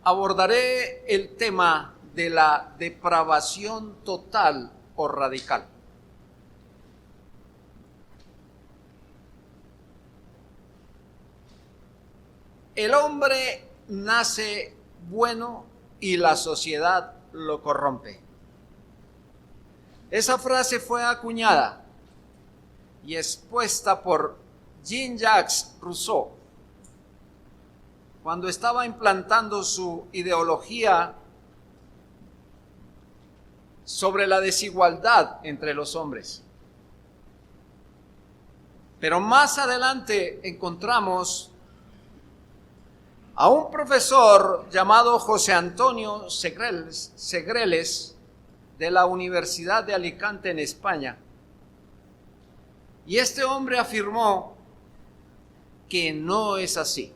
abordaré el tema de la depravación total o radical. El hombre nace bueno y la sociedad lo corrompe. Esa frase fue acuñada y expuesta por Jean-Jacques Rousseau cuando estaba implantando su ideología sobre la desigualdad entre los hombres. Pero más adelante encontramos a un profesor llamado José Antonio Segreles de la Universidad de Alicante en España. Y este hombre afirmó que no es así.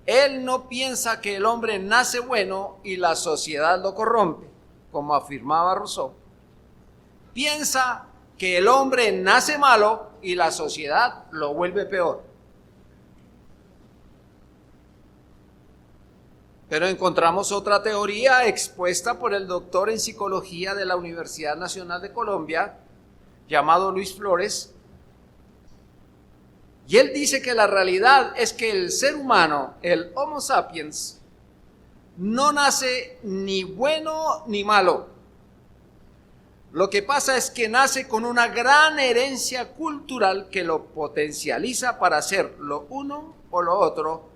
Él no piensa que el hombre nace bueno y la sociedad lo corrompe, como afirmaba Rousseau. Piensa que el hombre nace malo y la sociedad lo vuelve peor. Pero encontramos otra teoría expuesta por el doctor en psicología de la Universidad Nacional de Colombia, llamado Luis Flores, y él dice que la realidad es que el ser humano, el Homo sapiens, no nace ni bueno ni malo. Lo que pasa es que nace con una gran herencia cultural que lo potencializa para hacer lo uno o lo otro,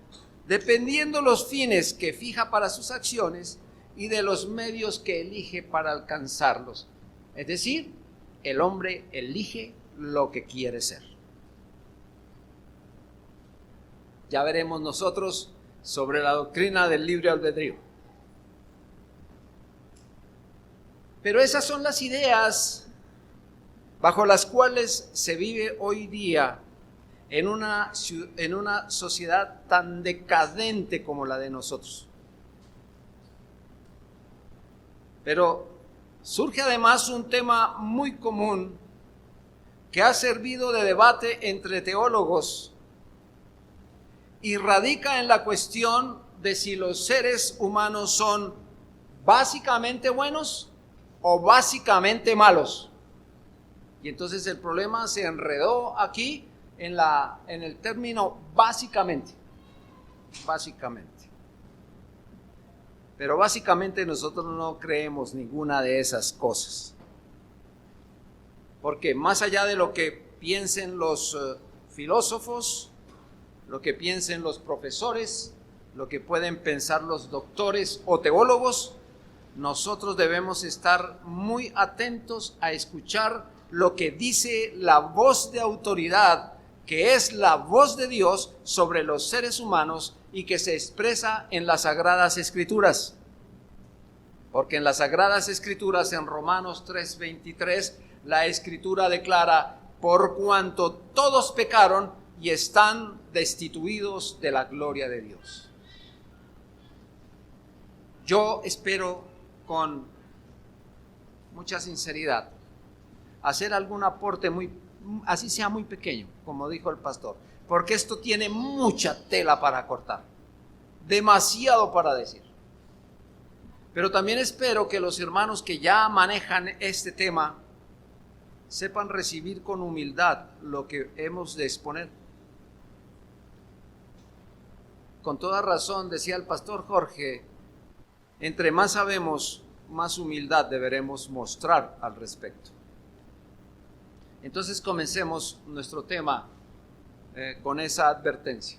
dependiendo los fines que fija para sus acciones y de los medios que elige para alcanzarlos. Es decir, el hombre elige lo que quiere ser. Ya veremos nosotros sobre la doctrina del libre albedrío. Pero esas son las ideas bajo las cuales se vive hoy día en una sociedad tan decadente como la de nosotros. Pero surge además un tema muy común que ha servido de debate entre teólogos y radica en la cuestión de si los seres humanos son básicamente buenos o básicamente malos. Y entonces el problema se enredó aquí en el término básicamente. Pero básicamente nosotros no creemos ninguna de esas cosas. Porque más allá de lo que piensen los filósofos, lo que piensen los profesores, lo que pueden pensar los doctores o teólogos, nosotros debemos estar muy atentos a escuchar lo que dice la voz de autoridad, que es la voz de Dios sobre los seres humanos y que se expresa en las Sagradas Escrituras. Porque en las Sagradas Escrituras, en Romanos 3:23, la Escritura declara: por cuanto todos pecaron y están destituidos de la gloria de Dios. Yo espero con mucha sinceridad hacer algún aporte así sea muy pequeño, como dijo el pastor, porque esto tiene mucha tela para cortar, demasiado para decir. Pero también espero que los hermanos que ya manejan este tema sepan recibir con humildad lo que hemos de exponer. Con toda razón, decía el pastor Jorge, entre más sabemos, más humildad deberemos mostrar al respecto. Entonces comencemos nuestro tema con esa advertencia.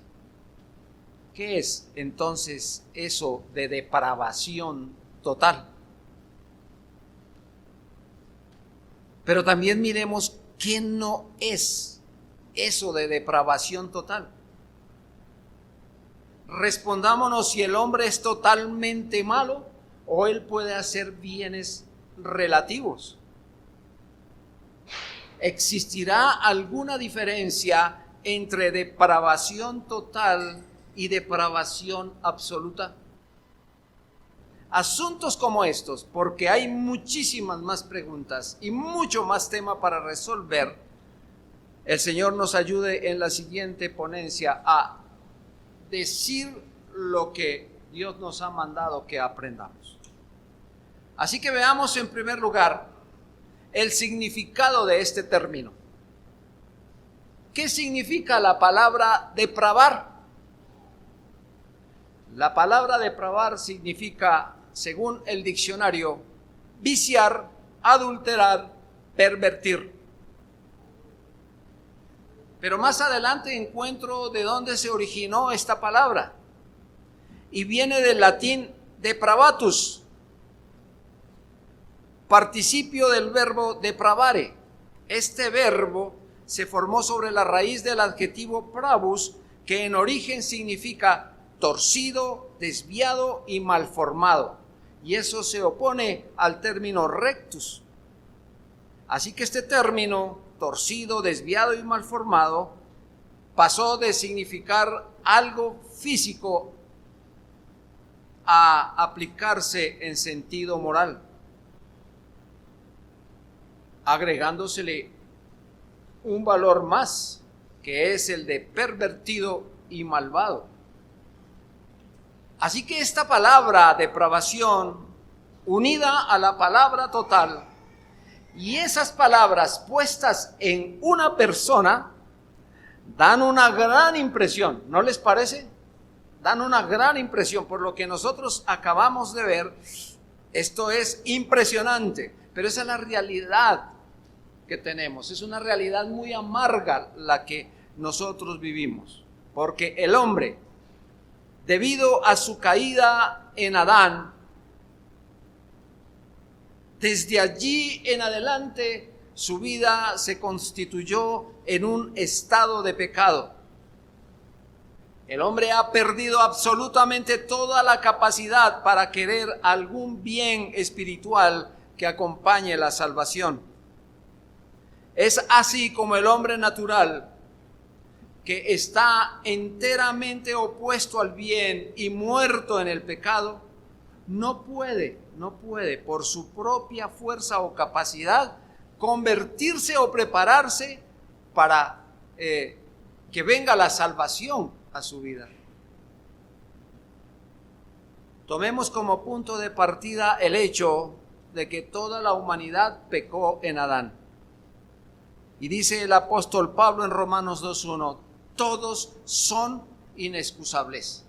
¿Qué es entonces eso de depravación total? Pero también miremos qué no es eso de depravación total. Respondámonos si el hombre es totalmente malo o él puede hacer bienes relativos. ¿Existirá alguna diferencia entre depravación total y depravación absoluta? Asuntos como estos, porque hay muchísimas más preguntas y mucho más tema para resolver, el Señor nos ayude en la siguiente ponencia a decir lo que Dios nos ha mandado que aprendamos. Así que veamos en primer lugar el significado de este término. ¿Qué significa la palabra depravar? La palabra depravar significa, según el diccionario, viciar, adulterar, pervertir. Pero más adelante encuentro de dónde se originó esta palabra. Y viene del latín depravatus, participio del verbo depravare. Este verbo se formó sobre la raíz del adjetivo pravus, que en origen significa torcido, desviado y malformado. Y eso se opone al término rectus. Así que este término, torcido, desviado y malformado, pasó de significar algo físico a aplicarse en sentido moral, agregándosele un valor más, que es el de pervertido y malvado. Así que esta palabra depravación, unida a la palabra total, y esas palabras puestas en una persona, dan una gran impresión, ¿no les parece? Dan una gran impresión. Por lo que nosotros acabamos de ver, esto es impresionante, pero esa es la realidad que tenemos. Es una realidad muy amarga la que nosotros vivimos, porque el hombre, debido a su caída en Adán, desde allí en adelante su vida se constituyó en un estado de pecado. El hombre ha perdido absolutamente toda la capacidad para querer algún bien espiritual que acompañe la salvación. Es así como el hombre natural, que está enteramente opuesto al bien y muerto en el pecado, no puede por su propia fuerza o capacidad convertirse o prepararse para que venga la salvación a su vida. Tomemos como punto de partida el hecho de que toda la humanidad pecó en Adán. Y dice el apóstol Pablo en Romanos 2:1, todos son inexcusables.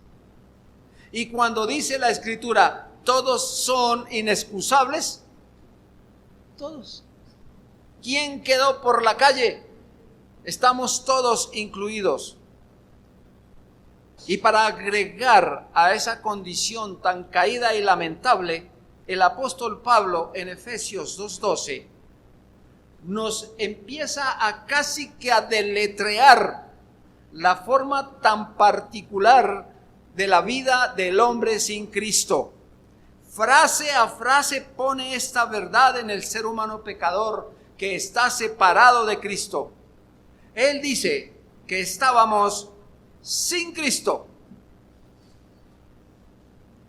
Y cuando dice la Escritura, todos son inexcusables, todos. ¿Quién quedó por la calle? Estamos todos incluidos. Y para agregar a esa condición tan caída y lamentable, el apóstol Pablo en Efesios 2:12 nos empieza a casi que a deletrear la forma tan particular de la vida del hombre sin Cristo. Frase a frase pone esta verdad en el ser humano pecador que está separado de Cristo. Él dice que estábamos sin Cristo,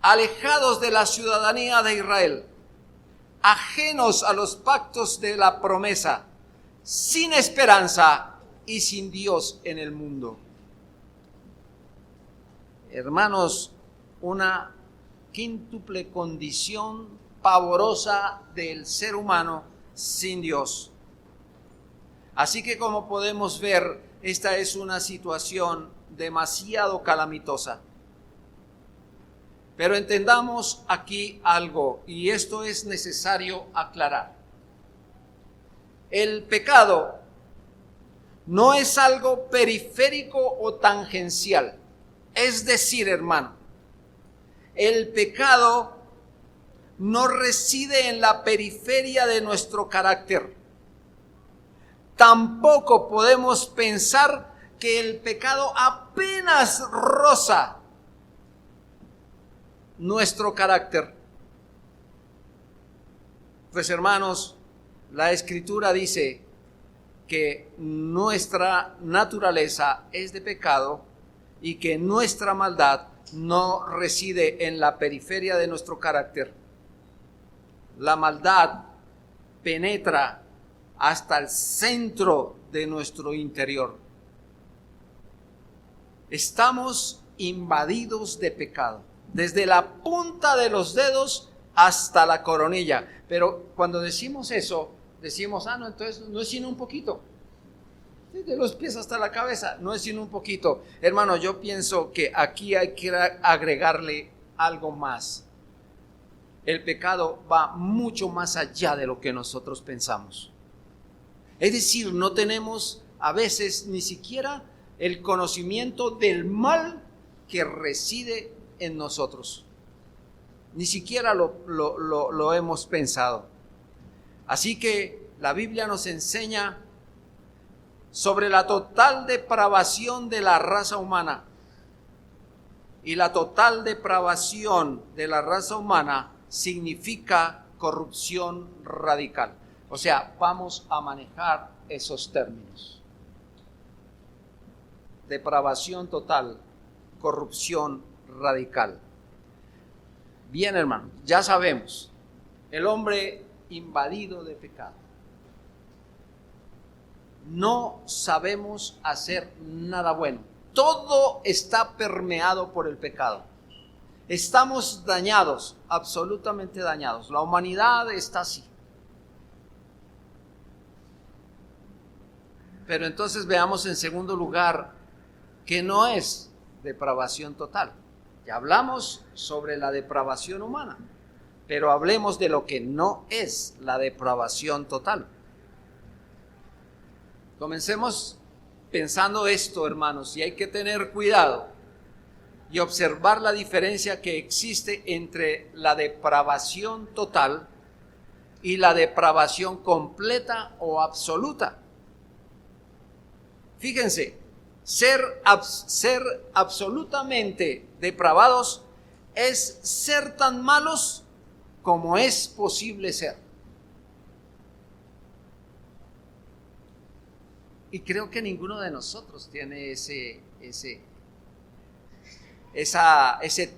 alejados de la ciudadanía de Israel, ajenos a los pactos de la promesa, sin esperanza y sin Dios en el mundo. Hermanos, una quíntuple condición pavorosa del ser humano sin Dios. Así que, como podemos ver, esta es una situación demasiado calamitosa. Pero entendamos aquí algo, y esto es necesario aclarar. El pecado no es algo periférico o tangencial. Es decir, hermano, el pecado no reside en la periferia de nuestro carácter. Tampoco podemos pensar que el pecado apenas roza nuestro carácter. Pues, hermanos, la Escritura dice que nuestra naturaleza es de pecado y que nuestra maldad no reside en la periferia de nuestro carácter. La maldad penetra hasta el centro de nuestro interior. Estamos invadidos de pecado, desde la punta de los dedos hasta la coronilla. Pero cuando decimos eso, decimos, no, entonces no es sino un poquito. De los pies hasta la cabeza, no es sino un poquito. Hermano, yo pienso que aquí hay que agregarle algo más. El pecado va mucho más allá de lo que nosotros pensamos. Es decir, no tenemos a veces ni siquiera el conocimiento del mal que reside en nosotros. Ni siquiera lo hemos pensado. Así que la Biblia nos enseña sobre la total depravación de la raza humana. Y la total depravación de la raza humana significa corrupción radical. O sea, vamos a manejar esos términos. Depravación total, corrupción radical. Bien, hermano, ya sabemos, el hombre invadido de pecado. No sabemos hacer nada bueno. Todo está permeado por el pecado. Estamos dañados, absolutamente dañados. La humanidad está así. Pero entonces veamos en segundo lugar que no es depravación total. Ya hablamos sobre la depravación humana, pero hablemos de lo que no es la depravación total. Comencemos pensando esto, hermanos, y hay que tener cuidado y observar la diferencia que existe entre la depravación total y la depravación completa o absoluta. Fíjense, ser absolutamente depravados es ser tan malos como es posible ser. Y creo que ninguno de nosotros tiene ese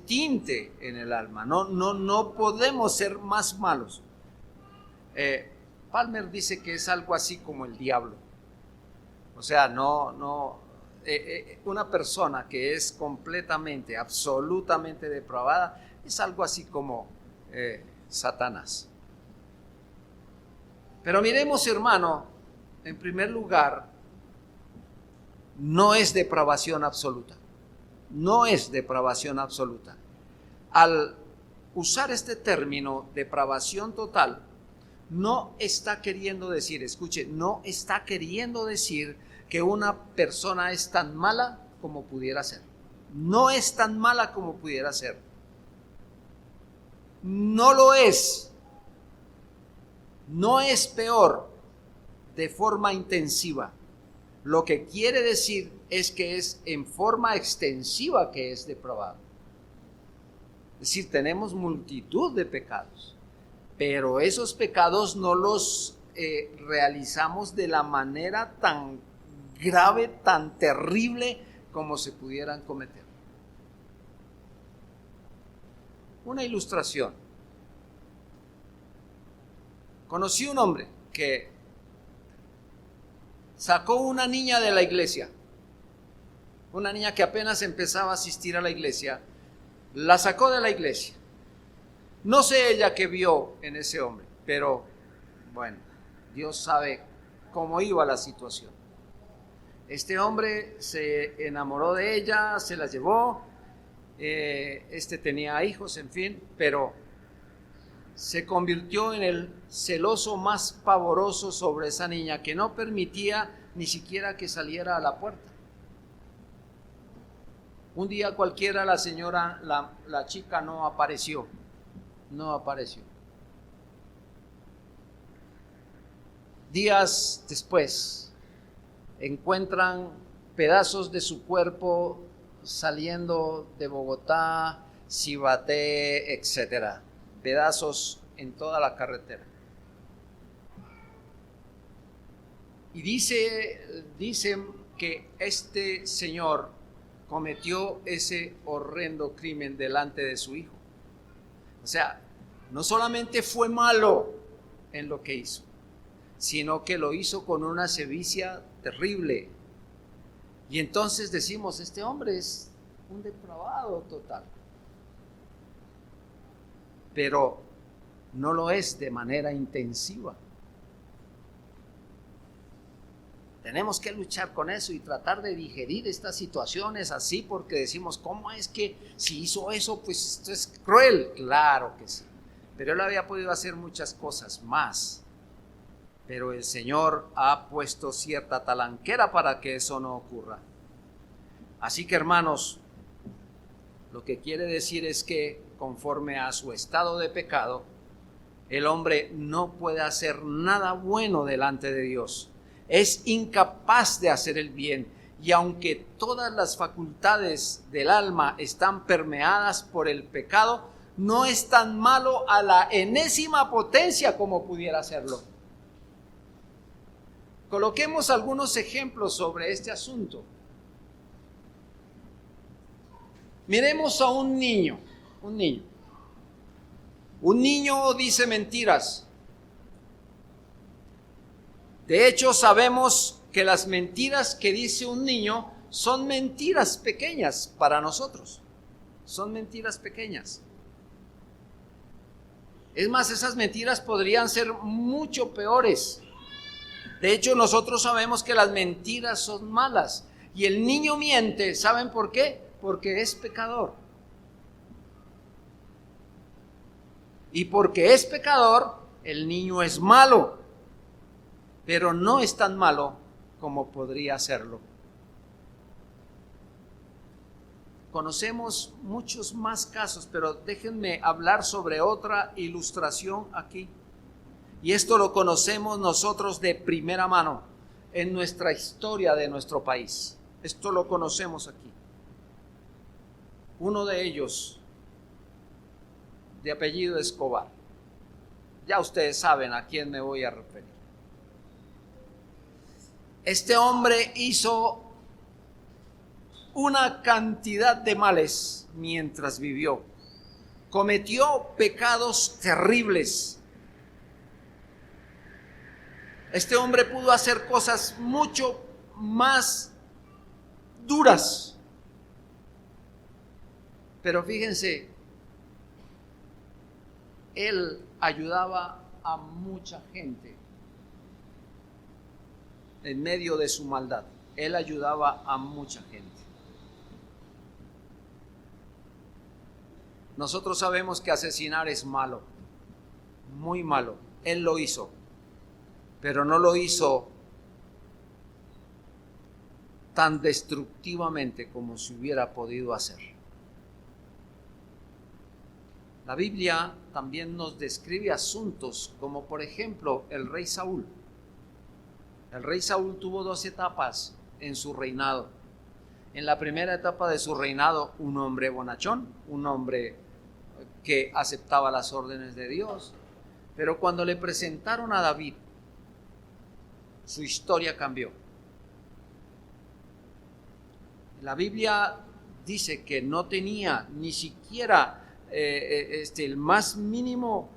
tinte en el alma. No podemos ser más malos. Palmer dice que es algo así como el diablo. O sea, una persona que es completamente, absolutamente depravada, es algo así como Satanás. Pero miremos, hermano, en primer lugar, no es depravación absoluta. No es depravación absoluta. Al usar este término, depravación total, no está queriendo decir, escuche, no está queriendo decir que una persona es tan mala como pudiera ser. No es tan mala como pudiera ser. No lo es. No es peor de forma intensiva. Lo que quiere decir es que es en forma extensiva que es depravado. Es decir, tenemos multitud de pecados, pero esos pecados no los realizamos de la manera tan grave, tan terrible como se pudieran cometer. Una ilustración. Conocí un hombre que sacó una niña de la iglesia, una niña que apenas empezaba a asistir a la iglesia, la sacó de la iglesia. No sé ella qué vio en ese hombre, pero bueno, Dios sabe cómo iba la situación. Este hombre se enamoró de ella, se la llevó, tenía hijos, en fin, pero se convirtió en el celoso más pavoroso sobre esa niña, que no permitía ni siquiera que saliera a la puerta. Un día cualquiera la chica no apareció. Días después encuentran pedazos de su cuerpo saliendo de Bogotá, Cibaté, etcétera. Pedazos en toda la carretera. Y dicen que este señor cometió ese horrendo crimen delante de su hijo. O sea, no solamente fue malo en lo que hizo, sino que lo hizo con una sevicia terrible. Y entonces decimos, este hombre es un depravado total. Pero no lo es de manera intensiva. Tenemos que luchar con eso y tratar de digerir estas situaciones así, porque decimos, ¿cómo es que si hizo eso, pues esto es cruel? Claro que sí, pero él había podido hacer muchas cosas más, pero el Señor ha puesto cierta talanquera para que eso no ocurra. Así que, hermanos, lo que quiere decir es que conforme a su estado de pecado, el hombre no puede hacer nada bueno delante de Dios. Es incapaz de hacer el bien, y aunque todas las facultades del alma están permeadas por el pecado, no es tan malo a la enésima potencia como pudiera serlo. Coloquemos algunos ejemplos sobre este asunto. Miremos a un niño. Un niño dice mentiras. De hecho, sabemos que las mentiras que dice un niño son mentiras pequeñas para nosotros. Son mentiras pequeñas. Es más, esas mentiras podrían ser mucho peores. De hecho, nosotros sabemos que las mentiras son malas. Y el niño miente, ¿saben por qué? Porque es pecador. Y porque es pecador, el niño es malo. Pero no es tan malo como podría serlo. Conocemos muchos más casos, pero déjenme hablar sobre otra ilustración aquí. Y esto lo conocemos nosotros de primera mano en nuestra historia de nuestro país. Esto lo conocemos aquí. Uno de ellos, de apellido Escobar. Ya ustedes saben a quién me voy a referir. Este hombre hizo una cantidad de males mientras vivió. Cometió pecados terribles. Este hombre pudo hacer cosas mucho más duras. Pero fíjense, él ayudaba a mucha gente. En medio de su maldad, él ayudaba a mucha gente. Nosotros sabemos que asesinar es malo, muy malo. Él lo hizo, pero no lo hizo tan destructivamente como se hubiera podido hacer. La Biblia también nos describe asuntos como, por ejemplo, el rey Saúl. El rey Saúl tuvo 2 etapas en su reinado. En la primera etapa de su reinado, un hombre bonachón, un hombre que aceptaba las órdenes de Dios. Pero cuando le presentaron a David, su historia cambió. La Biblia dice que no tenía ni siquiera el más mínimo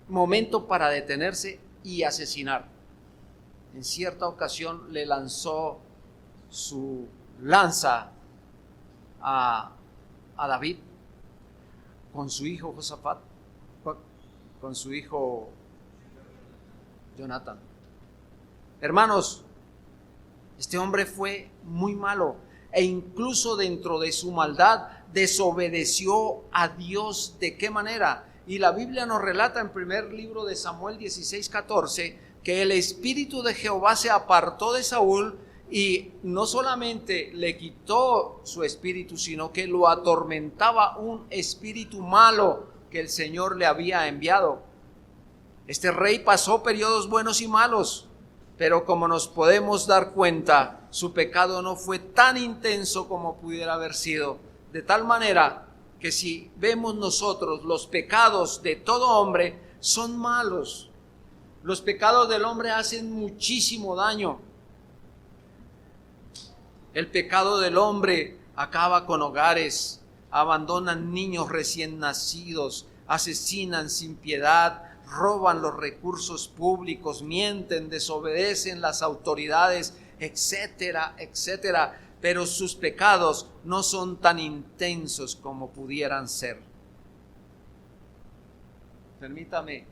momento para detenerse y asesinar. En cierta ocasión le lanzó su lanza a David con su hijo Josafat, con su hijo Jonathan. Hermanos, este hombre fue muy malo e incluso dentro de su maldad desobedeció a Dios. ¿De qué manera? Y la Biblia nos relata en primer libro de Samuel 16:14 que el espíritu de Jehová se apartó de Saúl y no solamente le quitó su espíritu, sino que lo atormentaba un espíritu malo que el Señor le había enviado. Este rey pasó periodos buenos y malos, pero como nos podemos dar cuenta, su pecado no fue tan intenso como pudiera haber sido, de tal manera que si vemos nosotros los pecados de todo hombre son malos. Los pecados del hombre hacen muchísimo daño. El pecado del hombre acaba con hogares, abandonan niños recién nacidos, asesinan sin piedad, roban los recursos públicos, mienten, desobedecen las autoridades, etcétera, etcétera. pero sus pecados no son tan intensos como pudieran ser. Permítame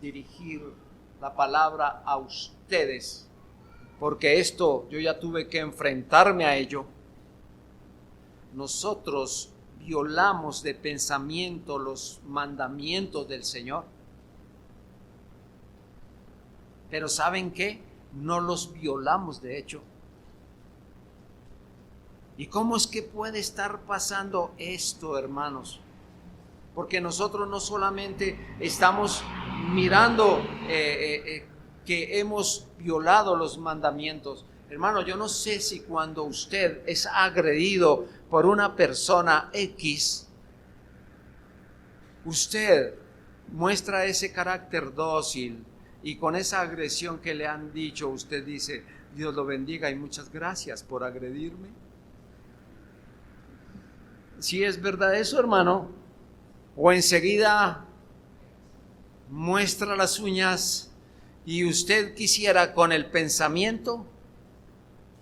dirigir la palabra a ustedes, porque esto yo ya tuve que enfrentarme a ello. Nosotros violamos de pensamiento los mandamientos del Señor. Pero ¿saben qué? No los violamos de hecho. ¿Y cómo es que puede estar pasando esto, hermanos? Porque nosotros no solamente estamos mirando que hemos violado los mandamientos. Hermano, yo no sé si cuando usted es agredido por una persona X, usted muestra ese carácter dócil y con esa agresión que le han dicho, usted dice, Dios lo bendiga y muchas gracias por agredirme. Si es verdad eso, hermano, o enseguida muestra las uñas y usted quisiera con el pensamiento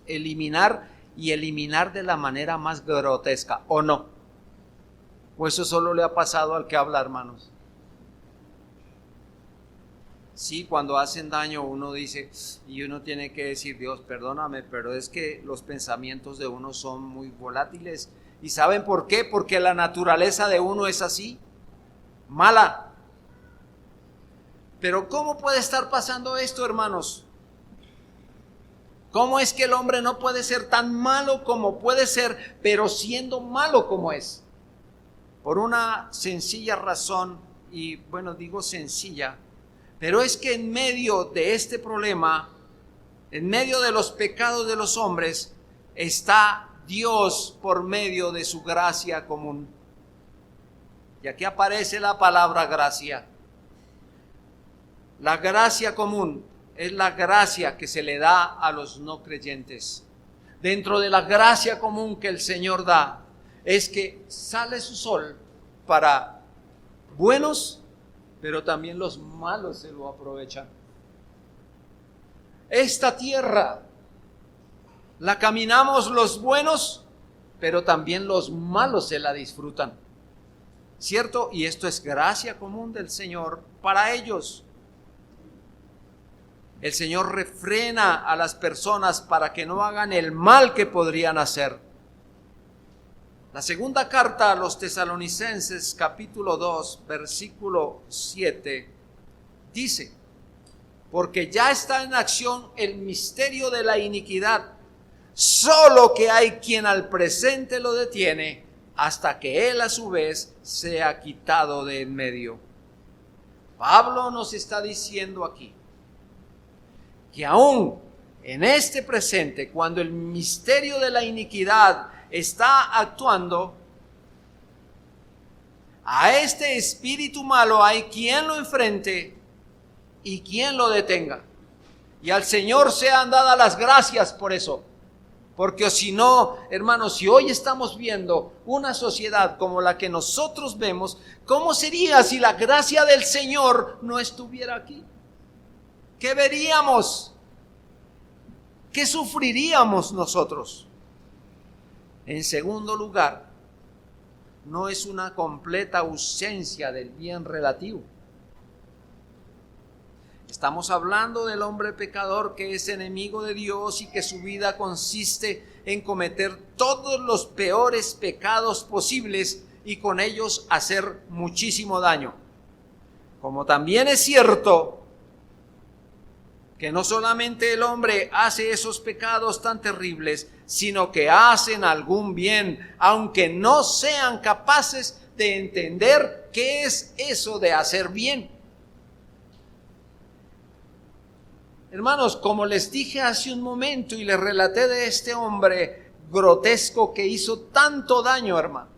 eliminar de la manera más grotesca, ¿o no? ¿O eso solo le ha pasado al que habla, hermanos? Sí, cuando hacen daño uno dice, y uno tiene que decir, Dios, perdóname, pero es que los pensamientos de uno son muy volátiles. ¿Y saben por qué? Porque la naturaleza de uno es así, mala. Pero ¿cómo puede estar pasando esto, hermanos? ¿Cómo es que el hombre no puede ser tan malo como puede ser, pero siendo malo como es? Por una sencilla razón, y bueno, digo sencilla, pero es que en medio de este problema, en medio de los pecados de los hombres, está Dios por medio de su gracia común. Y aquí aparece la palabra gracia. La gracia común es la gracia que se le da a los no creyentes. Dentro de la gracia común que el Señor da, es que sale su sol para buenos, pero también los malos se lo aprovechan. Esta tierra la caminamos los buenos, pero también los malos se la disfrutan, ¿cierto? Y esto es gracia común del Señor para ellos. El Señor refrena a las personas para que no hagan el mal que podrían hacer. La segunda carta a los Tesalonicenses, capítulo 2, versículo 7, dice, porque ya está en acción el misterio de la iniquidad, solo que hay quien al presente lo detiene, hasta que él a su vez sea quitado de en medio. Pablo nos está diciendo aquí, que aún en este presente, cuando el misterio de la iniquidad está actuando, a este espíritu malo hay quien lo enfrente y quien lo detenga. Y al Señor sean dadas las gracias por eso. Porque si no, hermanos, si hoy estamos viendo una sociedad como la que nosotros vemos, ¿cómo sería si la gracia del Señor no estuviera aquí? ¿Qué veríamos? ¿Qué sufriríamos nosotros? En segundo lugar, no es una completa ausencia del bien relativo. Estamos hablando del hombre pecador que es enemigo de Dios y que su vida consiste en cometer todos los peores pecados posibles y con ellos hacer muchísimo daño. Como también es cierto que no solamente el hombre hace esos pecados tan terribles, sino que hacen algún bien, aunque no sean capaces de entender qué es eso de hacer bien. Hermanos, como les dije hace un momento y les relaté de este hombre grotesco que hizo tanto daño, hermano.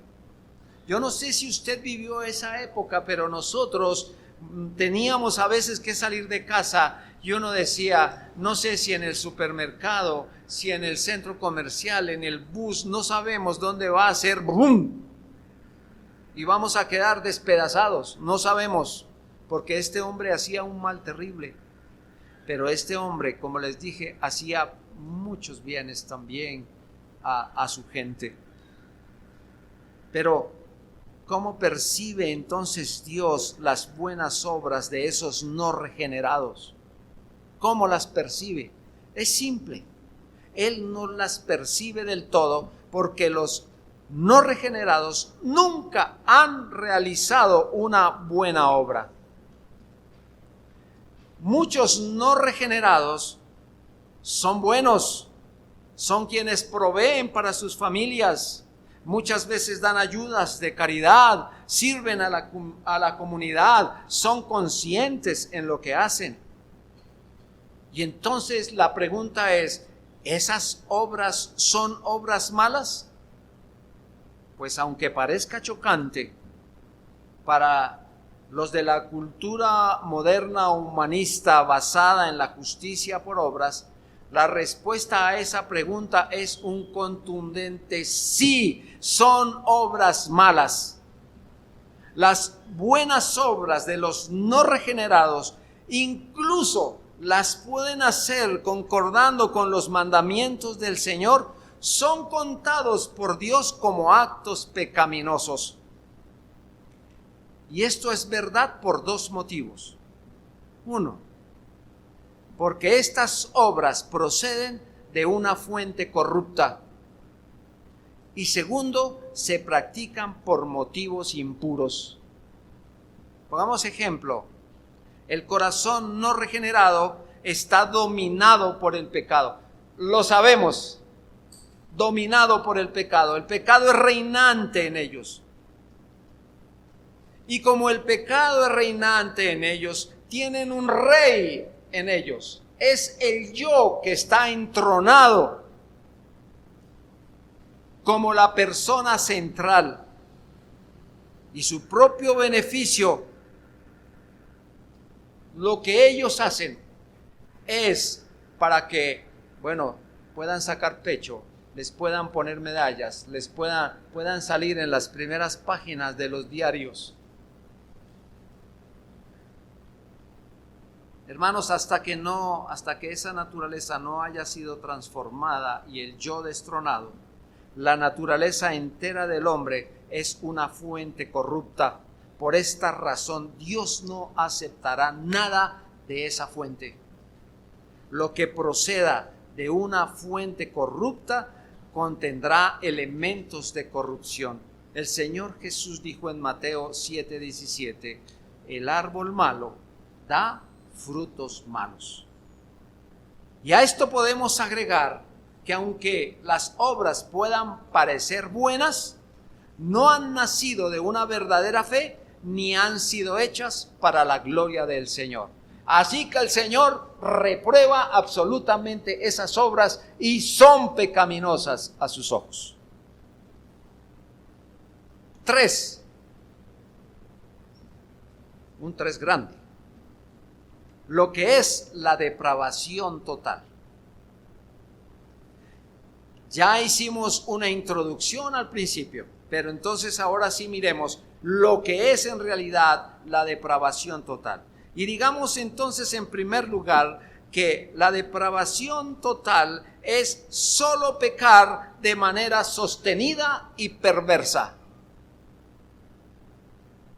Yo no sé si usted vivió esa época, pero nosotros teníamos a veces que salir de casa y uno decía, no sé si en el supermercado, si en el centro comercial, en el bus, no sabemos dónde va a ser ¡brum! Y vamos a quedar despedazados, no sabemos, porque este hombre hacía un mal terrible. Pero este hombre, como les dije, hacía muchos bienes también a su gente. Pero, ¿cómo percibe entonces Dios las buenas obras de esos no regenerados? ¿Cómo las percibe? Es simple. Él no las percibe del todo porque los no regenerados nunca han realizado una buena obra. Muchos no regenerados son buenos, son quienes proveen para sus familias, muchas veces dan ayudas de caridad, sirven a la comunidad, son conscientes en lo que hacen. Y entonces la pregunta es, ¿esas obras son obras malas? Pues aunque parezca chocante para los de la cultura moderna humanista basada en la justicia por obras, la respuesta a esa pregunta es un contundente sí, son obras malas. Las buenas obras de los no regenerados incluso las pueden hacer concordando con los mandamientos del Señor, son contados por Dios como actos pecaminosos. Y esto es verdad por dos motivos. Uno, porque estas obras proceden de una fuente corrupta. Y segundo, se practican por motivos impuros. Pongamos ejemplo. El corazón no regenerado está dominado por el pecado. Lo sabemos, dominado por el pecado. El pecado es reinante en ellos. Y como el pecado es reinante en ellos, tienen un rey en ellos. Es el yo que está entronado como la persona central. Y su propio beneficio, lo que ellos hacen es para que, puedan sacar pecho, les puedan poner medallas, puedan salir en las primeras páginas de los diarios. Hermanos, hasta que esa naturaleza no haya sido transformada y el yo destronado, la naturaleza entera del hombre es una fuente corrupta. Por esta razón, Dios no aceptará nada de esa fuente. Lo que proceda de una fuente corrupta contendrá elementos de corrupción. El Señor Jesús dijo en Mateo 7:17, el árbol malo da frutos malos. Y a esto podemos agregar que aunque las obras puedan parecer buenas, no han nacido de una verdadera fe, ni han sido hechas para la gloria del Señor. Así que el Señor reprueba absolutamente esas obras y son pecaminosas a sus ojos. 3. Un 3 grande. Lo que es la depravación total. Ya hicimos una introducción al principio, pero entonces ahora sí miremos lo que es en realidad la depravación total. Y digamos entonces en primer lugar que la depravación total es solo pecar de manera sostenida y perversa.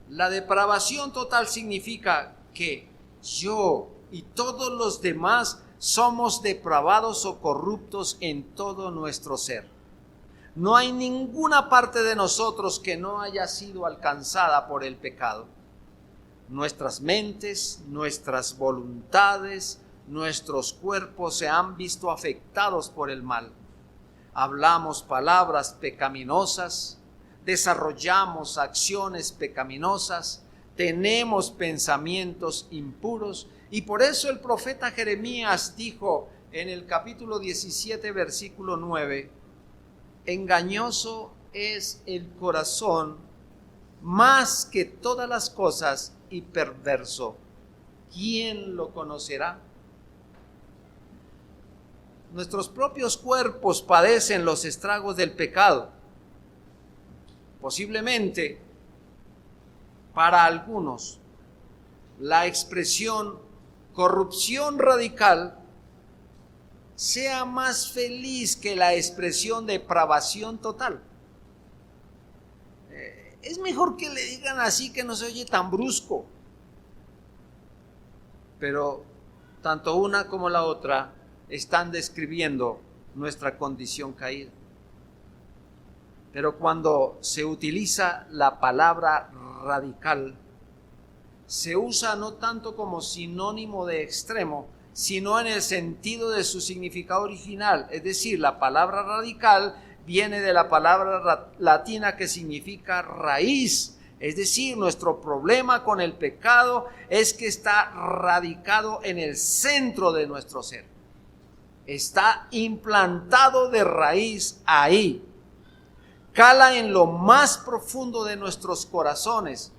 La depravación total significa que yo y todos los demás somos depravados o corruptos en todo nuestro ser. No hay ninguna parte de nosotros que no haya sido alcanzada por el pecado. Nuestras mentes, nuestras voluntades, nuestros cuerpos se han visto afectados por el mal. Hablamos palabras pecaminosas, desarrollamos acciones pecaminosas, tenemos pensamientos impuros, y por eso el profeta Jeremías dijo en el capítulo 17, versículo 9, engañoso es el corazón más que todas las cosas y perverso. ¿Quién lo conocerá? Nuestros propios cuerpos padecen los estragos del pecado. Posiblemente, para algunos, la expresión corrupción radical sea más feliz que la expresión depravación total. Es mejor que le digan así, que no se oye tan brusco. Pero tanto una como la otra están describiendo nuestra condición caída. Pero cuando se utiliza la palabra radical, se usa no tanto como sinónimo de extremo, sino en el sentido de su significado original. Es decir, la palabra radical viene de la palabra latina que significa raíz. Es decir, nuestro problema con el pecado es que está radicado en el centro de nuestro ser. Está implantado de raíz ahí. Cala en lo más profundo de nuestros corazones.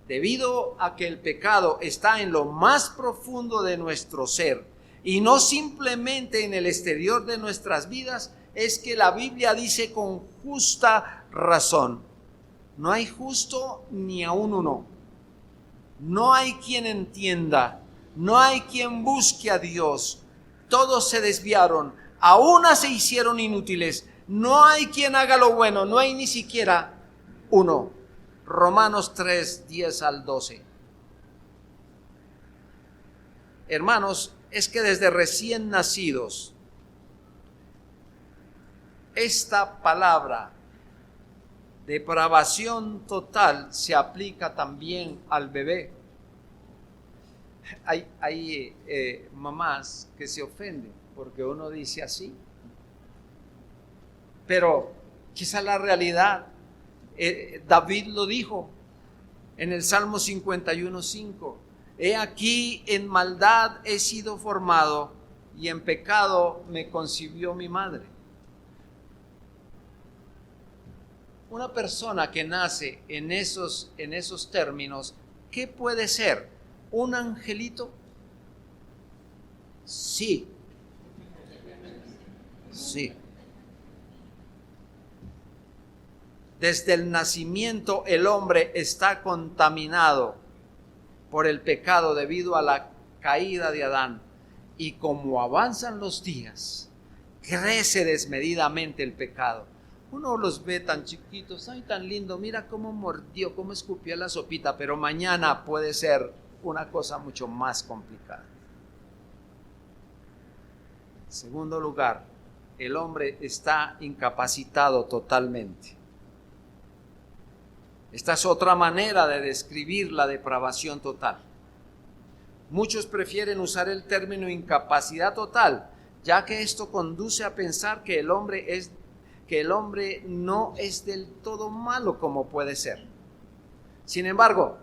Debido a que el pecado está en lo más profundo de nuestro ser y no simplemente en el exterior de nuestras vidas, es que la Biblia dice con justa razón: no hay justo ni aun uno. No hay quien entienda, no hay quien busque a Dios. Todos se desviaron, a una se hicieron inútiles. No hay quien haga lo bueno, no hay ni siquiera uno. Romanos 3, 10 al 12. Hermanos, es que desde recién nacidos, esta palabra depravación total se aplica también al bebé. Hay mamás que se ofenden porque uno dice así, pero quizá la realidad, David lo dijo en el Salmo 51:5: he aquí en maldad he sido formado y en pecado me concibió mi madre. Una persona que nace en esos términos, ¿qué puede ser? ¿Un angelito? Sí. Sí. Desde el nacimiento el hombre está contaminado por el pecado debido a la caída de Adán. Y como avanzan los días, crece desmedidamente el pecado. Uno los ve tan chiquitos, ay, tan lindo, mira cómo mordió, cómo escupió la sopita, pero mañana puede ser una cosa mucho más complicada. En segundo lugar, el hombre está incapacitado totalmente. Esta es otra manera de describir la depravación total. Muchos prefieren usar el término incapacidad total, ya que esto conduce a pensar que el hombre no es del todo malo como puede ser. Sin embargo,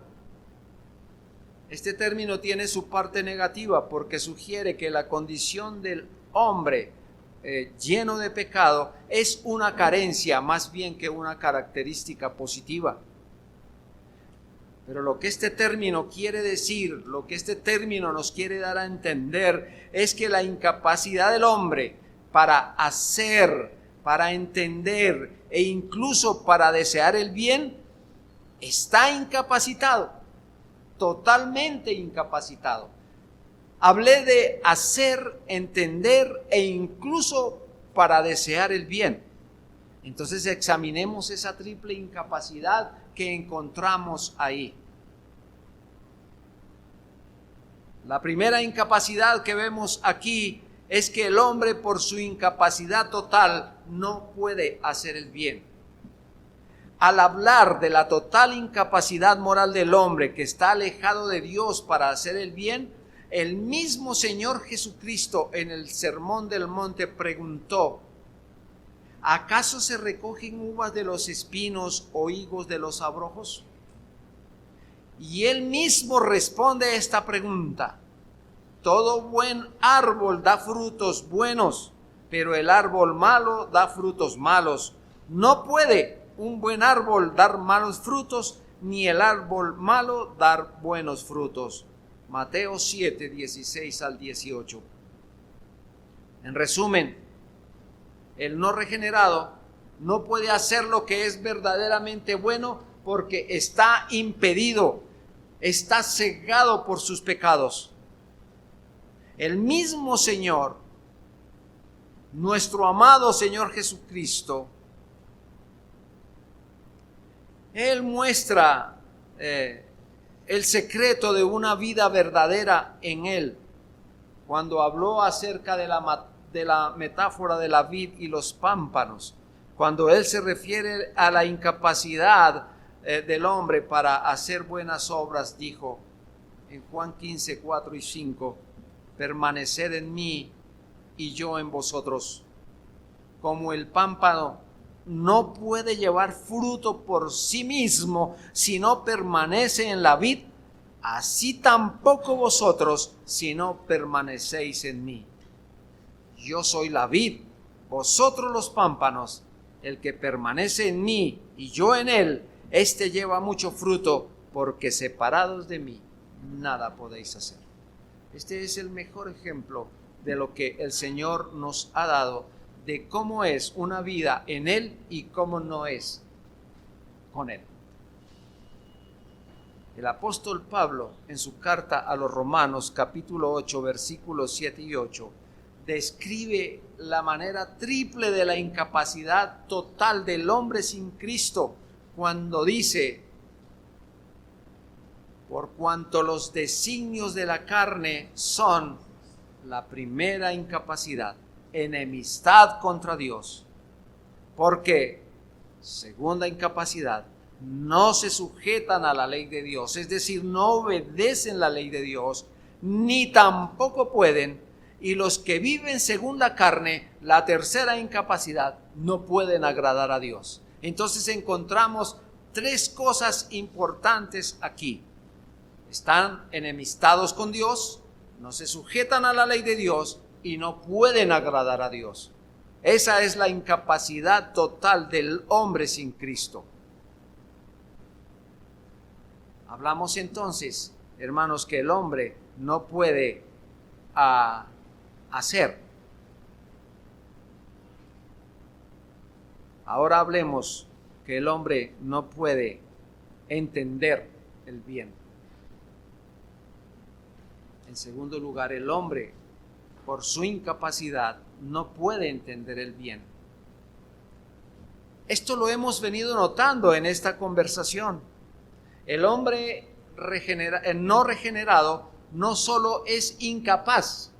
este término tiene su parte negativa porque sugiere que la condición del hombre lleno de pecado es una carencia más bien que una característica positiva. Pero lo que este término quiere decir, lo que este término nos quiere dar a entender, es que la incapacidad del hombre para hacer, para entender e incluso para desear el bien, está incapacitado, totalmente incapacitado. Hablé de hacer, entender e incluso para desear el bien. Entonces examinemos esa triple incapacidad que encontramos ahí. La primera incapacidad que vemos aquí es que el hombre, por su incapacidad total, no puede hacer el bien. Al hablar de la total incapacidad moral del hombre que está alejado de Dios para hacer el bien, el mismo Señor Jesucristo en el Sermón del Monte preguntó: ¿acaso se recogen uvas de los espinos o higos de los abrojos? Y él mismo responde a esta pregunta: todo buen árbol da frutos buenos, pero el árbol malo da frutos malos. No puede un buen árbol dar malos frutos, ni el árbol malo dar buenos frutos. Mateo 7, 16 al 18. En resumen, el no regenerado no puede hacer lo que es verdaderamente bueno porque está impedido, está cegado por sus pecados. El mismo Señor nuestro amado Señor Jesucristo, Él muestra el secreto de una vida verdadera en Él. Cuando habló acerca de la metáfora de la vid y los pámpanos, cuando Él se refiere a la incapacidad del hombre para hacer buenas obras, dijo en Juan 15, 4 y 5, permaneced en mí y yo en vosotros. Como el pámpano no puede llevar fruto por sí mismo si no permanece en la vid, así tampoco vosotros si no permanecéis en mí. Yo soy la vid, vosotros los pámpanos. El que permanece en mí y yo en él, éste lleva mucho fruto, porque separados de mí nada podéis hacer. Este es el mejor ejemplo de lo que el Señor nos ha dado, de cómo es una vida en Él y cómo no es con Él. El apóstol Pablo, en su carta a los Romanos, capítulo 8, versículos 7 y 8, describe la manera triple de la incapacidad total del hombre sin Cristo, cuando dice: por cuanto los designios de la carne son la primera incapacidad, enemistad contra Dios, porque segunda incapacidad, no se sujetan a la ley de Dios, es decir, no obedecen la ley de Dios, ni tampoco pueden, y los que viven según la carne, la tercera incapacidad, no pueden agradar a Dios. Entonces encontramos tres cosas importantes aquí. Están enemistados con Dios, no se sujetan a la ley de Dios y no pueden agradar a Dios. Esa es la incapacidad total del hombre sin Cristo. Hablamos entonces, hermanos, que el hombre no puede hacer. Ahora hablemos que el hombre no puede entender el bien. En segundo lugar, el hombre, por su incapacidad, no puede entender el bien. Esto lo hemos venido notando en esta conversación. El hombre no regenerado no solo es incapaz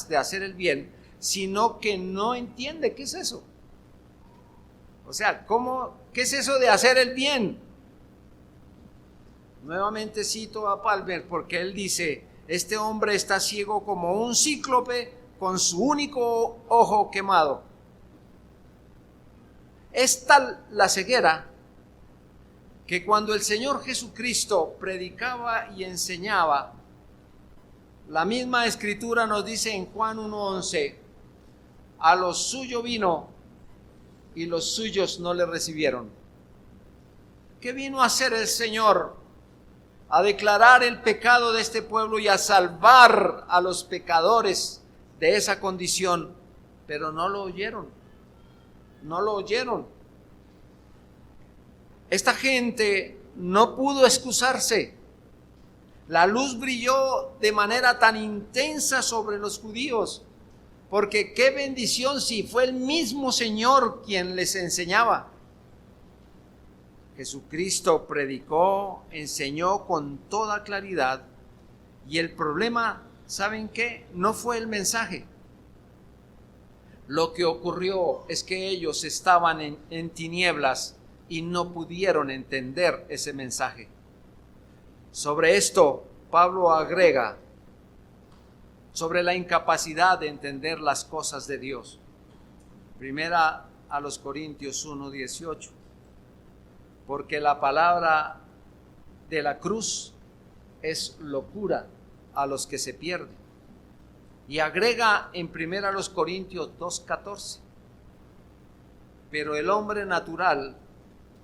de hacer el bien, sino que no entiende qué es eso. O sea, ¿qué es eso de hacer el bien? Nuevamente cito a Palmer porque él dice: este hombre está ciego como un cíclope con su único ojo quemado. Es tal la ceguera que cuando el Señor Jesucristo predicaba y enseñaba, la misma Escritura nos dice en Juan 1:11, a los suyos vino y los suyos no le recibieron. ¿Qué vino a hacer el Señor? A declarar el pecado de este pueblo y a salvar a los pecadores de esa condición, pero no lo oyeron. Esta gente no pudo excusarse. La luz brilló de manera tan intensa sobre los judíos, porque qué bendición si fue el mismo Señor quien les enseñaba. Jesucristo predicó, enseñó con toda claridad, y el problema, ¿saben qué? No fue el mensaje. Lo que ocurrió es que ellos estaban en tinieblas y no pudieron entender ese mensaje. Sobre esto, Pablo agrega sobre la incapacidad de entender las cosas de Dios. Primera a los Corintios 1:18. Porque la palabra de la cruz es locura a los que se pierden. Y agrega en 1 Corintios 2:14. Pero el hombre natural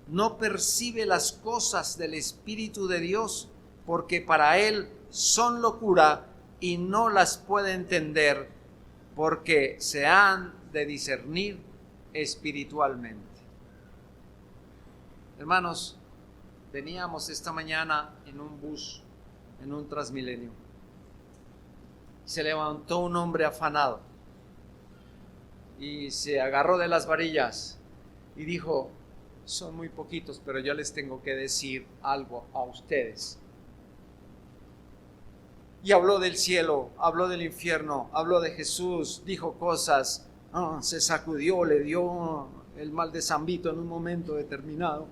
no percibe las cosas del Espíritu de Dios, porque para él son locura y no las puede entender, porque se han de discernir espiritualmente. Hermanos, veníamos esta mañana en un bus, en un Transmilenio. Se levantó un hombre afanado y se agarró de las varillas y dijo: son muy poquitos, pero yo les tengo que decir algo a ustedes. Y habló del cielo, habló del infierno, habló de Jesús, dijo cosas, se sacudió, le dio el mal de San Vito en un momento determinado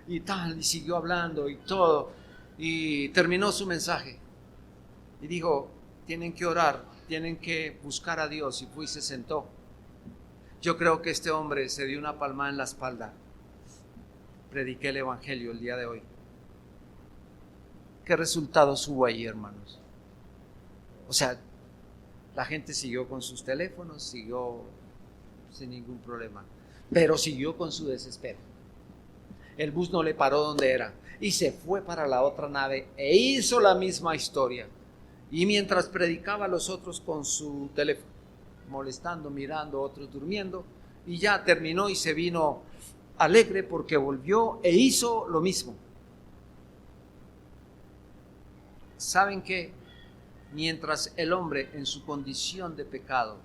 y tal, y siguió hablando y todo, y terminó su mensaje y dijo: tienen que orar, tienen que buscar a Dios, y fue y se sentó. Yo creo que este hombre se dio una palmada en la espalda. Prediqué el evangelio el día de hoy. ¿Qué resultados hubo ahí, hermanos? O sea, la gente siguió con sus teléfonos, siguió sin ningún problema, pero siguió con su desespero. El bus no le paró donde era y se fue para la otra nave e hizo la misma historia. Y mientras predicaba, los otros con su teléfono, molestando, mirando, otros durmiendo, y ya terminó y se vino alegre porque volvió e hizo lo mismo. ¿Saben qué? Mientras el hombre en su condición de pecado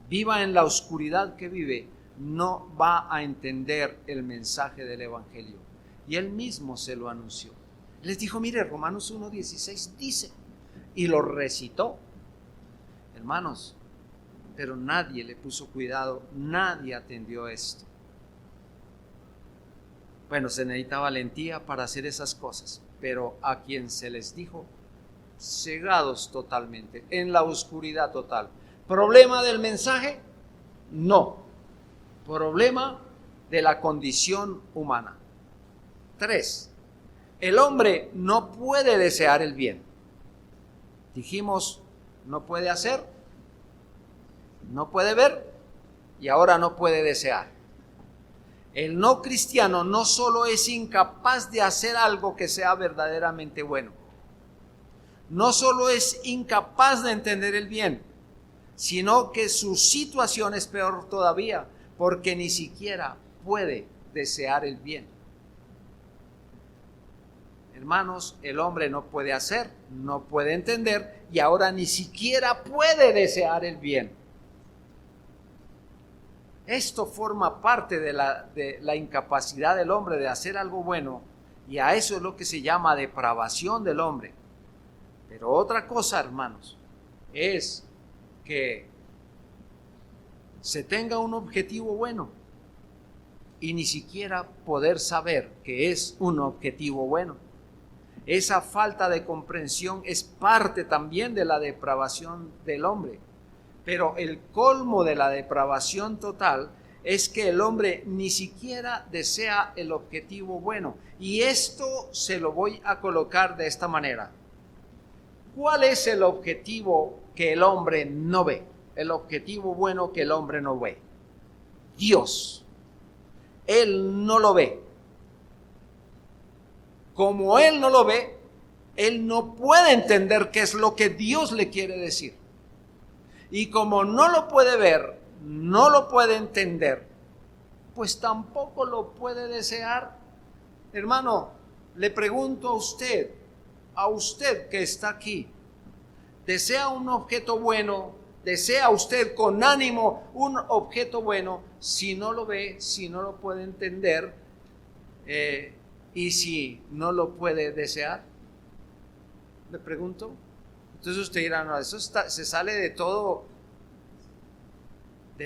viva en la oscuridad que vive, no va a entender el mensaje del evangelio. Y él mismo se lo anunció. Les dijo: mire, Romanos 1:16 dice, y lo recitó. Hermanos, pero nadie le puso cuidado, nadie atendió esto. Bueno, se necesita valentía para hacer esas cosas, pero a quien se les dijo, cegados totalmente, en la oscuridad total. ¿Problema del mensaje? No. Problema de la condición humana. 3. El hombre no puede desear el bien. Dijimos, no puede hacer, no puede ver y ahora no puede desear. El no cristiano no solo es incapaz de hacer algo que sea verdaderamente bueno, no solo es incapaz de entender el bien, sino que su situación es peor todavía, porque ni siquiera puede desear el bien. Hermanos, el hombre no puede hacer, no puede entender y ahora ni siquiera puede desear el bien. Esto forma parte de la incapacidad del hombre de hacer algo bueno, y a eso es lo que se llama depravación del hombre. Pero otra cosa, hermanos, es que se tenga un objetivo bueno y ni siquiera poder saber que es un objetivo bueno. Esa falta de comprensión es parte también de la depravación del hombre. Pero el colmo de la depravación total es que el hombre ni siquiera desea el objetivo bueno. Y esto se lo voy a colocar de esta manera. ¿Cuál es el objetivo que el hombre no ve? El objetivo bueno que el hombre no ve. Dios. Él no lo ve. Como él no lo ve, él no puede entender qué es lo que Dios le quiere decir. Y como no lo puede ver, no lo puede entender, pues tampoco lo puede desear. Hermano, le pregunto a usted que está aquí, ¿desea un objeto bueno? ¿Desea usted con ánimo un objeto bueno? Si no lo ve, si no lo puede entender, y si no lo puede desear, le pregunto. Entonces usted dirá: no, eso se sale de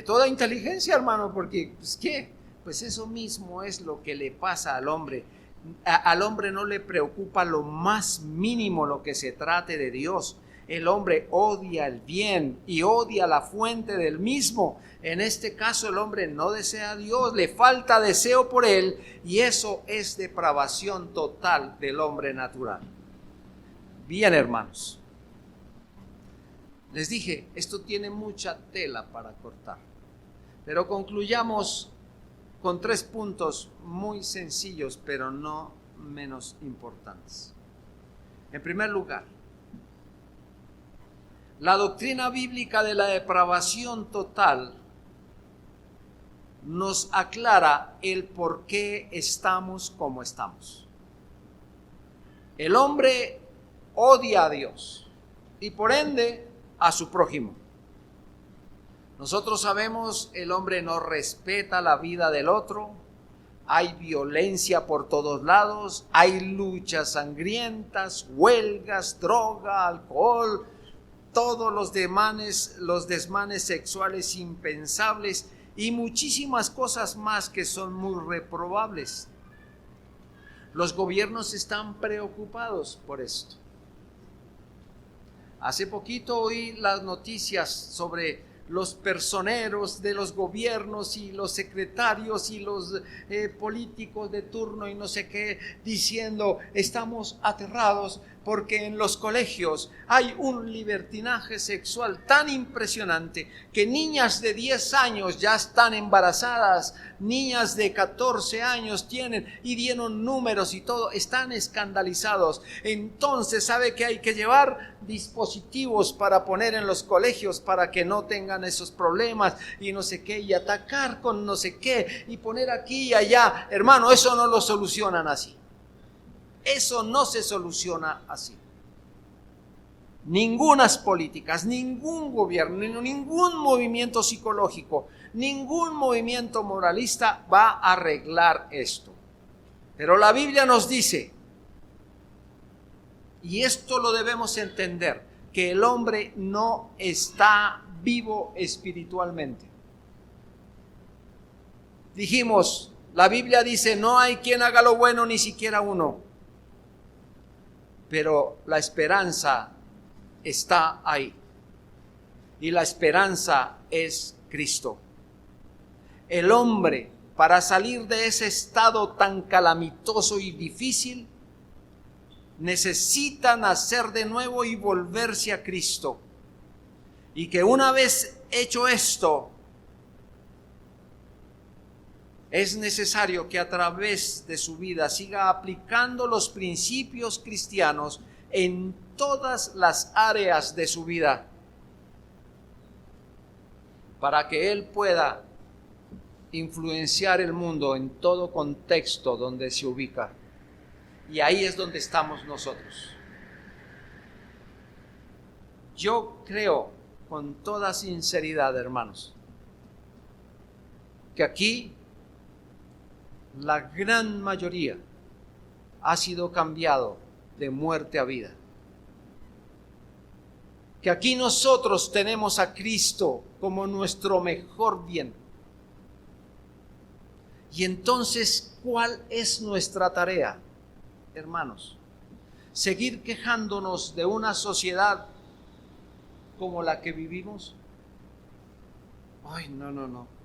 toda inteligencia, hermano, porque ¿qué? Pues eso mismo es lo que le pasa al hombre. Al hombre no le preocupa lo más mínimo lo que se trate de Dios. El hombre odia el bien y odia la fuente del mismo. En este caso el hombre no desea a Dios, le falta deseo por él, y eso es depravación total del hombre natural. Bien, hermanos. Les dije, esto tiene mucha tela para cortar, pero concluyamos con 3 puntos muy sencillos, pero no menos importantes. En primer lugar, la doctrina bíblica de la depravación total nos aclara el por qué estamos como estamos. El hombre odia a Dios y por ende a su prójimo. Nosotros sabemos, el hombre no respeta la vida del otro, hay violencia por todos lados, hay luchas sangrientas, huelgas, droga, alcohol, todos los desmanes sexuales impensables y muchísimas cosas más que son muy reprobables. Los gobiernos están preocupados por esto. Hace poquito oí las noticias sobre los personeros de los gobiernos y los secretarios y los políticos de turno y no sé qué, diciendo: estamos aterrados porque en los colegios hay un libertinaje sexual tan impresionante que niñas de 10 años ya están embarazadas, niñas de 14 años tienen y dieron números y todo, están escandalizados. Entonces, ¿sabe qué hay que llevar? Dispositivos para poner en los colegios para que no tengan esos problemas y no sé qué, y atacar con no sé qué y poner aquí y allá. Hermano, eso no lo solucionan así. Eso no se soluciona así. Ningunas políticas, ningún gobierno, ningún movimiento psicológico, ningún movimiento moralista va a arreglar esto. Pero la Biblia nos dice, y esto lo debemos entender, que el hombre no está vivo espiritualmente. Dijimos, la Biblia dice: no hay quien haga lo bueno, ni siquiera uno. Pero la esperanza está ahí. Y la esperanza es Cristo. El hombre, para salir de ese estado tan calamitoso y difícil, necesita nacer de nuevo y volverse a Cristo. Y que una vez hecho esto, es necesario que a través de su vida siga aplicando los principios cristianos en todas las áreas de su vida, para que él pueda influenciar el mundo en todo contexto donde se ubica. Y ahí es donde estamos nosotros. Yo creo con toda sinceridad, hermanos, que aquí la gran mayoría ha sido cambiado de muerte a vida. Que aquí nosotros tenemos a Cristo como nuestro mejor bien. Y entonces, ¿cuál es nuestra tarea, hermanos? ¿Seguir quejándonos de una sociedad como la que vivimos? Ay, no.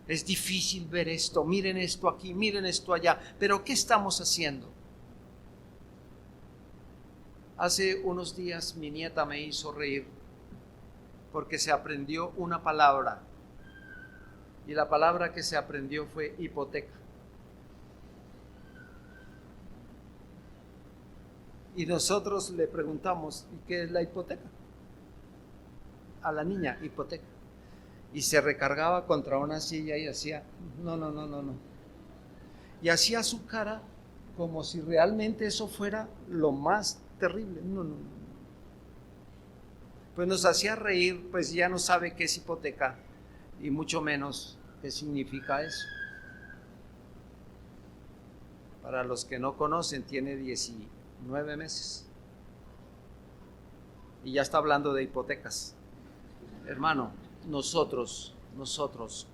Es difícil ver esto, miren esto aquí, miren esto allá, pero ¿qué estamos haciendo? Hace unos días mi nieta me hizo reír porque se aprendió una palabra, y la palabra que se aprendió fue hipoteca. Y nosotros le preguntamos: ¿y qué es la hipoteca? A la niña, hipoteca. Y se recargaba contra una silla y hacía no. Y hacía su cara como si realmente eso fuera lo más terrible. No. Pues nos hacía reír, pues ya no sabe qué es hipoteca y mucho menos qué significa eso. Para los que no conocen, tiene 19 meses y ya está hablando de hipotecas. Hermano, nosotros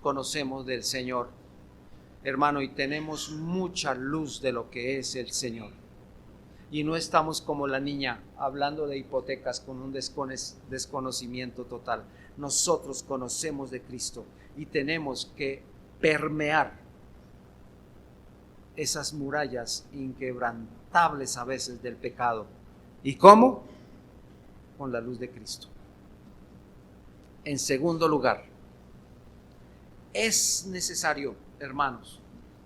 conocemos del Señor, hermano, y tenemos mucha luz de lo que es el Señor. Y no estamos como la niña hablando de hipotecas con un desconocimiento total. Nosotros conocemos de Cristo y tenemos que permear esas murallas inquebrantables a veces del pecado. ¿Y cómo? Con la luz de Cristo. En segundo lugar, es necesario, hermanos,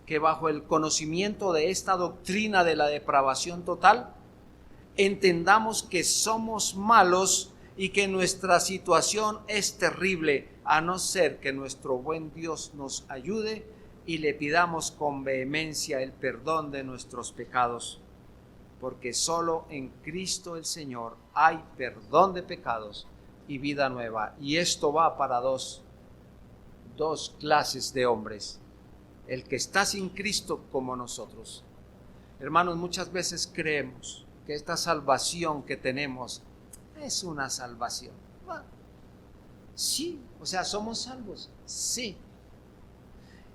que bajo el conocimiento de esta doctrina de la depravación total, entendamos que somos malos y que nuestra situación es terrible, a no ser que nuestro buen Dios nos ayude y le pidamos con vehemencia el perdón de nuestros pecados, porque solo en Cristo el Señor hay perdón de pecados y vida nueva. Y esto va para dos clases de hombres: el que está sin Cristo como nosotros. Hermanos, muchas veces creemos que esta salvación que tenemos es una salvación. Sí, o sea, somos salvos, sí.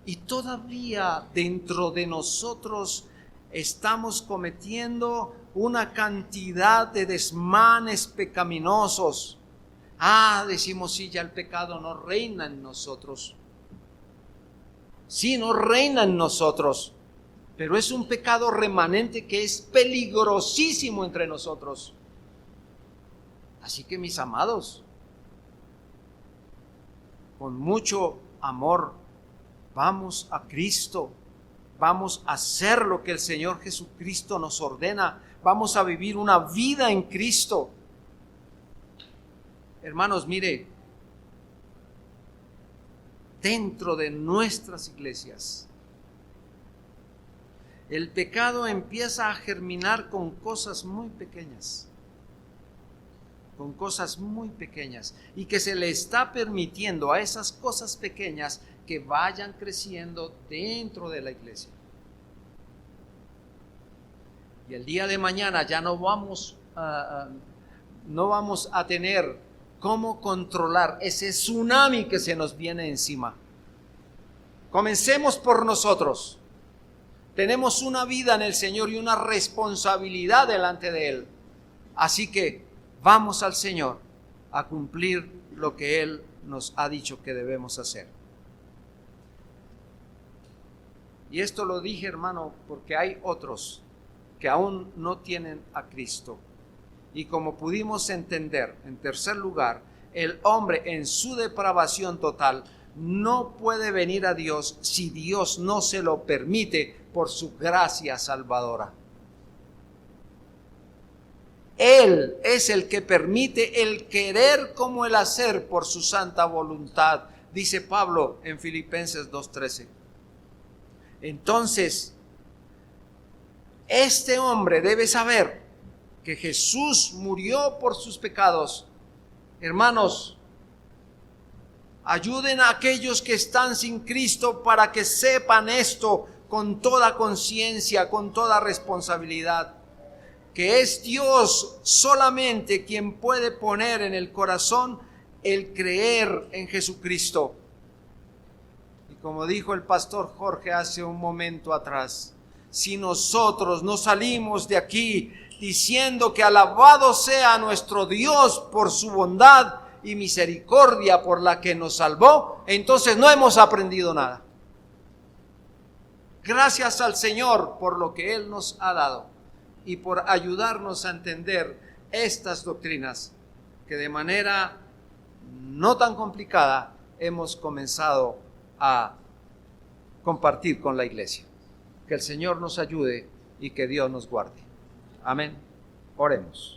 Y todavía dentro de nosotros estamos cometiendo una cantidad de desmanes pecaminosos. Decimos, sí, ya el pecado no reina en nosotros. Sí, no reina en nosotros, pero es un pecado remanente que es peligrosísimo entre nosotros. Así que, mis amados, con mucho amor, vamos a Cristo, vamos a hacer lo que el Señor Jesucristo nos ordena, vamos a vivir una vida en Cristo. Hermanos, mire, dentro de nuestras iglesias, el pecado empieza a germinar con cosas muy pequeñas, y que se le está permitiendo a esas cosas pequeñas que vayan creciendo dentro de la iglesia. Y el día de mañana ya no vamos a tener cómo controlar ese tsunami que se nos viene encima. Comencemos por nosotros. Tenemos una vida en el Señor y una responsabilidad delante de Él. Así que vamos al Señor a cumplir lo que Él nos ha dicho que debemos hacer. Y esto lo dije, hermano, porque hay otros que aún no tienen a Cristo. Y como pudimos entender, en tercer lugar, el hombre en su depravación total no puede venir a Dios si Dios no se lo permite por su gracia salvadora. Él es el que permite el querer como el hacer por su santa voluntad, dice Pablo en Filipenses 2:13. Entonces, este hombre debe saber que Jesús murió por sus pecados. Hermanos, ayuden a aquellos que están sin Cristo para que sepan esto con toda conciencia, con toda responsabilidad, que es Dios solamente quien puede poner en el corazón el creer en Jesucristo. Y como dijo el pastor Jorge hace un momento atrás, si nosotros no salimos de aquí diciendo que alabado sea nuestro Dios por su bondad y misericordia por la que nos salvó, entonces no hemos aprendido nada. Gracias al Señor por lo que Él nos ha dado y por ayudarnos a entender estas doctrinas que de manera no tan complicada hemos comenzado a compartir con la iglesia. Que el Señor nos ayude y que Dios nos guarde. Amén. Oremos.